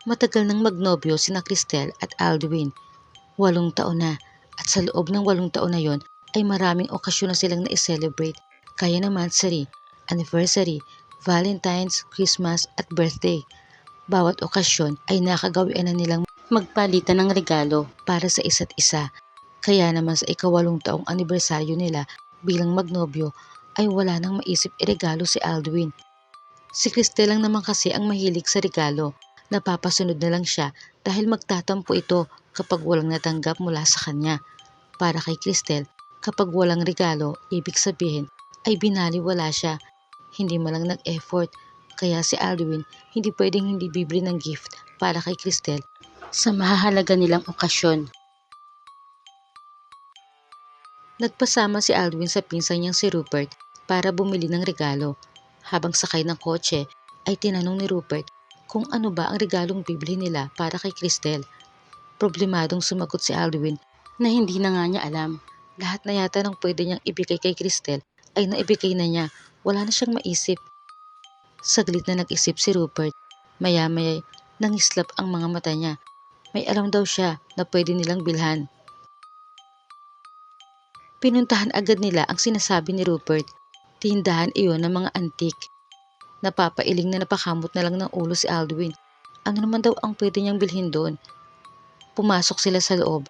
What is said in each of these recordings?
Matagal nang magnobyo sina Cristel at Alduin, 8 taon na, at sa loob ng 8 taon na yon ay maraming okasyon na silang na-celebrate, kaya naman anniversary, Valentine's, Christmas at birthday. Bawat okasyon ay nakagawian na nilang magpalitan ng regalo para sa isa't isa. Kaya naman sa ika-8 taong anibersaryo nila bilang magnobyo ay wala nang maisip iregalo si Alduin. Si Cristel lang naman kasi ang mahilig sa regalo. Napapasunod na lang siya dahil magtatampo ito kapag walang natanggap mula sa kanya. Para kay Cristel, kapag walang regalo, ibig sabihin ay binaliwala siya. Hindi man lang nag-effort. Kaya si Alduin hindi pwedeng hindi bibili ng gift para kay Cristel sa mahahalaga nilang okasyon. Nagpasama si Alduin sa pinsan niyang si Rupert para bumili ng regalo. Habang sakay ng kotse ay tinanong ni Rupert kung ano ba ang regalong bibili nila para kay Cristel. Problemadong sumagot si Alduin na hindi na nga niya alam. Lahat na yata ng pwede niyang ibigay kay Cristel ay naibigay na niya. Wala na siyang maisip. Saglit na nag-isip si Rupert. Maya-maya nangislap ang mga mata niya. May alam daw siya na pwede nilang bilhan. Pinuntahan agad nila ang sinasabi ni Rupert. Tindahan iyon ng mga antik. Napapailing na napakamot na lang ng ulo si Alduin. Ano naman daw ang pwede niyang bilhin doon? Pumasok sila sa loob.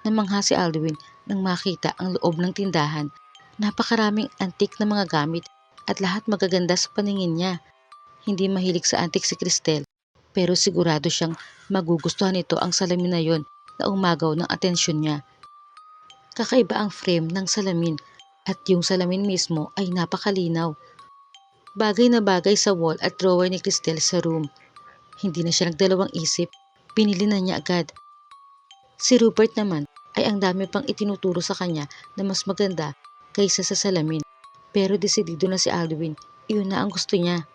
Namangha si Alduin nang makita ang loob ng tindahan. Napakaraming antik na mga gamit at lahat magaganda sa paningin niya. Hindi mahilig sa antik si Cristel, pero sigurado siyang magugustuhan nito ang salamin na yon na umagaw ng atensyon niya. Kakaiba ang frame ng salamin at yung salamin mismo ay napakalinaw. Bagay na bagay sa wall at drawer ni Cristel sa room. Hindi na siya nagdalawang isip, pinili na niya agad. Si Rupert naman ay ang dami pang itinuturo sa kanya na mas maganda kaysa sa salamin. Pero desidido na si Alduin, iyon na ang gusto niya.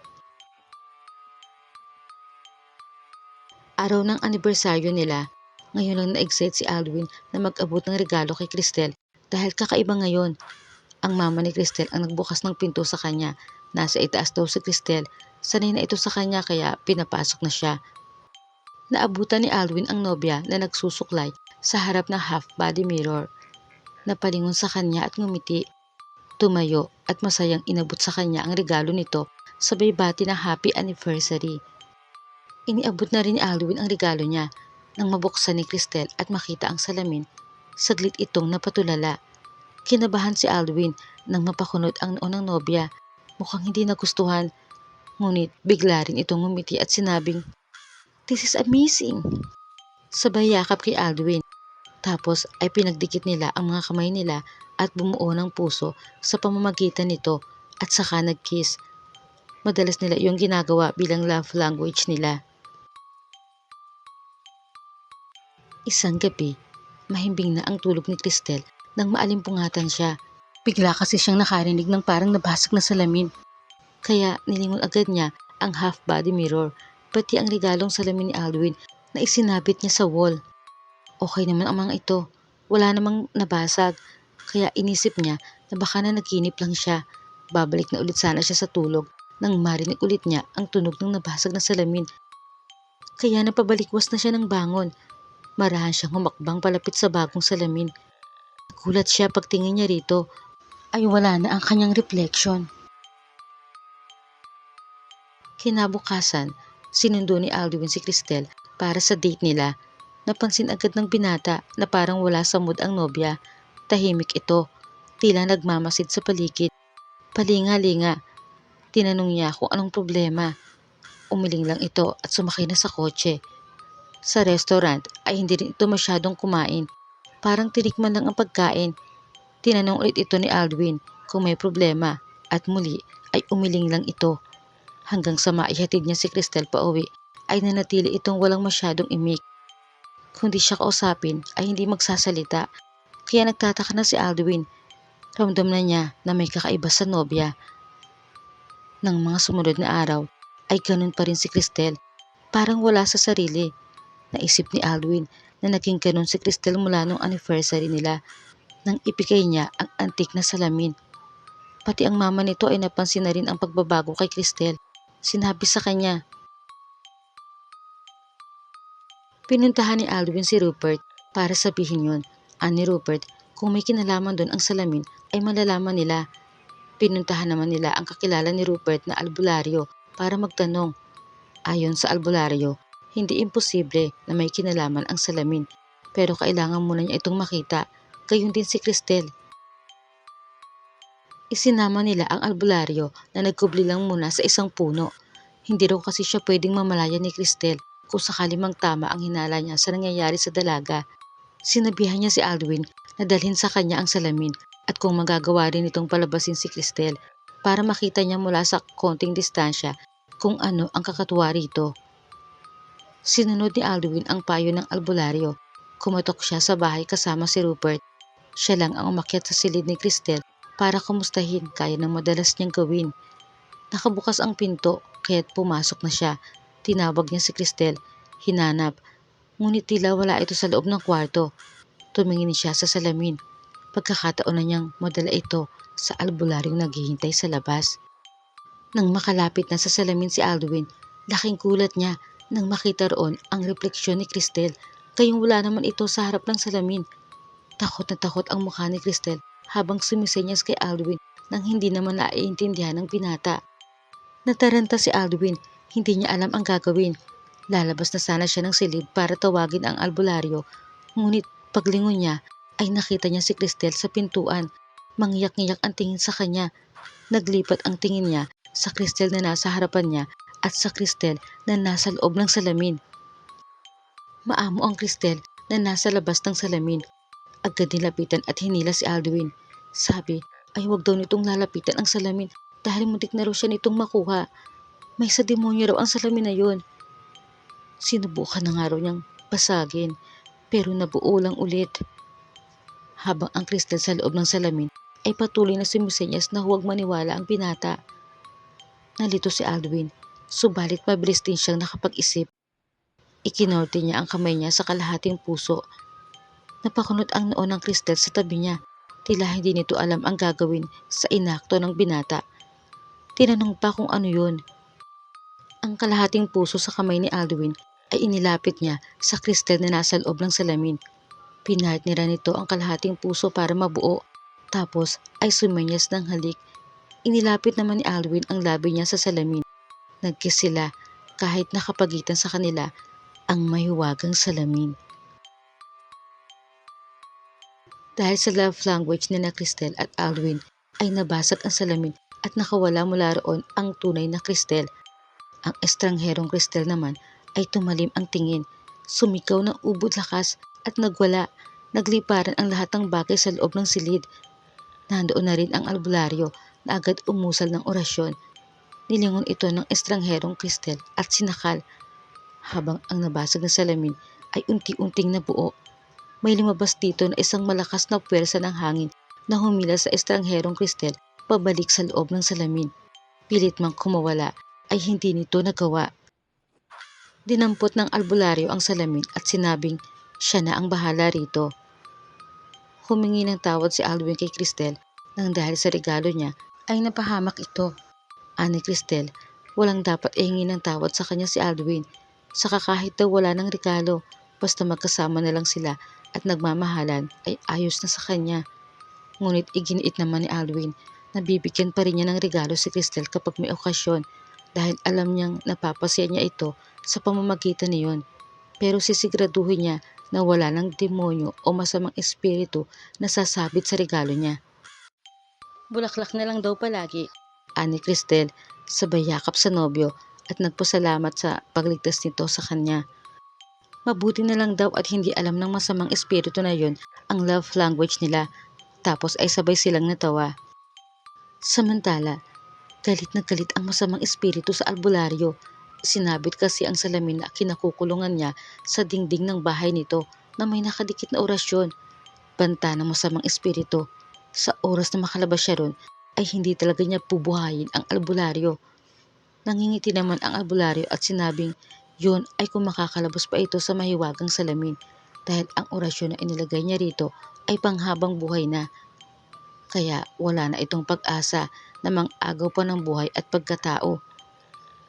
Araw ng anibersaryo nila, ngayon lang na-excite si Alduin na mag-abot ng regalo kay Cristel dahil kakaiba ngayon. Ang mama ni Cristel ang nagbukas ng pinto sa kanya. Nasa itaas daw si Cristel, sanay na ito sa kanya kaya pinapasok na siya. Naabutan ni Alduin ang nobya na nagsusuklay sa harap ng half-body mirror. Napalingon sa kanya at ngumiti. Tumayo at masayang inabot sa kanya ang regalo nito, sabay bati ng happy anniversary. Iniabot na rin ni Alduin ang regalo niya. Nang mabuksan ni Cristel at makita ang salamin, saglit itong napatulala. Kinabahan si Alduin nang mapakunot ang noo ng nobya. Mukhang hindi nagustuhan, ngunit bigla rin itong ngumiti at sinabing, "This is amazing!" Sabay yakap kay Alduin. Tapos ay pinagdikit nila ang mga kamay nila at bumuo ng puso sa pamamagitan nito at saka nag-kiss. Madalas nila iyong ginagawa bilang love language nila. Isang gabi, mahimbing na ang tulog ni Cristel nang maalimpungatan siya. Bigla kasi siyang nakarinig ng parang nabasag na salamin. Kaya nilingon agad niya ang half-body mirror, pati ang regalong salamin ni Alduin na isinabit niya sa wall. Okay naman ang mga ito. Wala namang nabasag. Kaya inisip niya na baka na naginip lang siya. Babalik na ulit sana siya sa tulog nang marinig ulit niya ang tunog ng nabasag na salamin. Kaya napabalikwas na siya ng bangon. Marahan siyang humakbang palapit sa bagong salamin. Nagulat siya pagtingin niya rito ay wala na ang kanyang reflection. Kinabukasan, sinundo ni Alduin si Cristel para sa date nila. Napansin agad ng binata na parang wala sa mood ang nobya. Tahimik ito, tila nagmamasid sa paligid. Palinga-linga, tinanong niya kung anong problema. Umiling lang ito at sumakay na sa kotse. Sa restaurant ay hindi rin ito masyadong kumain. Parang tinikman lang ang pagkain. Tinanong ulit ito ni Alduin kung may problema at muli ay umiling lang ito. Hanggang sa maihatid niya si Cristel pauwi ay nanatili itong walang masyadong imik. Kung di siya kausapin ay hindi magsasalita. Kaya nagtataka na si Alduin. Ramdam na niya na may kakaiba sa nobya. Nang mga sumunod na araw ay ganun pa rin si Cristel. Parang wala sa sarili. Naisip ni Alduin na naging ganun si Cristel mula nung anniversary nila nang ibigay niya ang antik na salamin. Pati ang mama nito ay napansin na rin ang pagbabago kay Cristel. Sinabi sa kanya, Pinuntahan ni Alwin si Rupert para sabihin yun. Ani Rupert, kung may kinalaman doon ang salamin ay malalaman nila. Pinuntahan naman nila ang kakilala ni Rupert na albularyo para magtanong. Ayon sa albularyo, hindi imposible na may kinalaman ang salamin pero kailangan muna niya itong makita. Gayon din si Cristel. Isinama nila ang albularyo na nagkubli lang muna sa isang puno. Hindi raw kasi siya pwedeng mamalaya ni Cristel kung sakali mang tama ang hinala niya sa nangyayari sa dalaga. Sinabihan niya si Alwin na dalhin sa kanya ang salamin at kung magagawa rin itong palabasin si Cristel para makita niya mula sa konting distansya kung ano ang kakatuwa rito. Sinunod ni Alwin ang payo ng albularyo. Kumatok siya sa bahay kasama si Rupert. Siya lang ang umakyat sa silid ni Cristel para kumustahin kaya ng madalas niyang gawin. Nakabukas ang pinto kaya't pumasok na siya. Tinawag niya si Cristel. Hinanap. Ngunit tila wala ito sa loob ng kwarto. Tumingin siya sa salamin. Pagkakataon na niyang madala ito sa albularyong naghihintay sa labas. Nang makalapit na sa salamin si Alwin, laking gulat niya nang makita roon ang refleksyon ni Cristel. Kayong wala naman ito sa harap ng salamin. Takot na takot ang mukha ni Cristel habang sumisenyas kay Alwin nang hindi naman naiintindihan ng binata. Nataranta si Alwin, hindi niya alam ang gagawin. Lalabas na sana siya ng silid para tawagin ang albularyo, ngunit paglingon niya ay nakita niya si Cristel sa pintuan. Mangyak-ngyak ang tingin sa kanya. Naglipat ang tingin niya sa Cristel na nasa harapan niya at sa Cristel na nasa loob ng salamin. Maamo ang Cristel na nasa labas ng salamin. Agad nilapitan at hinila si Alwin. Sabi ay huwag daw nitong lalapitan ang salamin dahil muntik na raw siya nitong makuha. May sa demonyo raw ang salamin na yun. Sinubukan na nga raw niyang basagin pero nabuo lang ulit. Habang ang Cristel sa loob ng salamin ay patuloy na sumusenyas na huwag maniwala ang binata. Nalito si Alwin, subalit mabilis din siyang nakapag-isip. Ikinorte niya ang kamay niya sa kalahating puso. Napakunot ang noo ng Cristel sa tabi niya. Tila hindi nito alam ang gagawin sa inakto ng binata. Tinanong pa kung ano yun. Ang kalahating puso sa kamay ni Alwin ay inilapit niya sa Cristel na nasa loob ng salamin. Pinartnera nito ang kalahating puso para mabuo. Tapos ay sumenyas ng halik. Inilapit naman ni Alwin ang labi niya sa salamin. Nagkiss sila kahit nakapagitan sa kanila ang mahiwagang salamin. Dahil sa love language ni na Cristel at Alwin ay nabasag ang salamin at nakawala mula roon ang tunay na Cristel. Ang estrangherong Cristel naman ay tumalim ang tingin, sumigaw ng ubod lakas at nagwala. Nagliparan ang lahat ng bagay sa loob ng silid. Nandoon na rin ang albularyo na agad umusal ng orasyon. Nilingon ito ng estrangherong Cristel at sinakal. Habang ang nabasag na salamin ay unti-unting nabuo. May lumabas dito na isang malakas na puwersa ng hangin na humila sa estrangherong Cristel pabalik sa loob ng salamin. Pilit mang kumawala ay hindi nito nagawa. Dinampot ng albularyo ang salamin at sinabing siya na ang bahala rito. Humingi ng tawad si Alwin kay Cristel nang dahil sa regalo niya ay napahamak ito. Ani Cristel, walang dapat ihingi ng tawad sa kanya si Alwin. Saka kahit daw wala ng regalo, basta magkasama na lang sila at nagmamahalan ay ayos na sa kanya. Ngunit iginiit naman ni Alwin na bibigyan pa rin niya ng regalo si Cristel kapag may okasyon dahil alam niyang napapasaya niya ito sa pamamagitan niyon. Pero sisiguraduhin niya na wala ng demonyo o masamang espiritu na sasabit sa regalo niya. Bulaklak na lang daw palagi, ani Cristel, sabay yakap sa nobyo at nagpasalamat sa pagligtas nito sa kanya. Mabuti na lang daw at hindi alam ng masamang espiritu na yon ang love language nila, tapos ay sabay silang natawa. Samantala, galit na galit ang masamang espiritu sa albularyo. Sinabit kasi ang salamin na kinakukulungan niya sa dingding ng bahay nito na may nakadikit na orasyon. Banta ng masamang espiritu. Sa oras na makalabas siya ron ay hindi talaga niya bubuhayin ang albularyo. Nangingiti naman ang albularyo at sinabing yun ay kung makakalabas pa ito sa mahiwagang salamin dahil ang orasyon na inilagay niya rito ay panghabang buhay na. Kaya wala na itong pag-asa na mang-agaw pa ng buhay at pagkatao.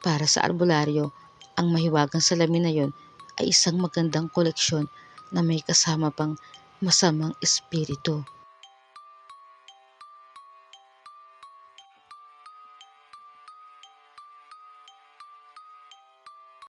Para sa albularyo, ang mahiwagang salamin na yon ay isang magandang koleksyon na may kasama pang masamang espiritu.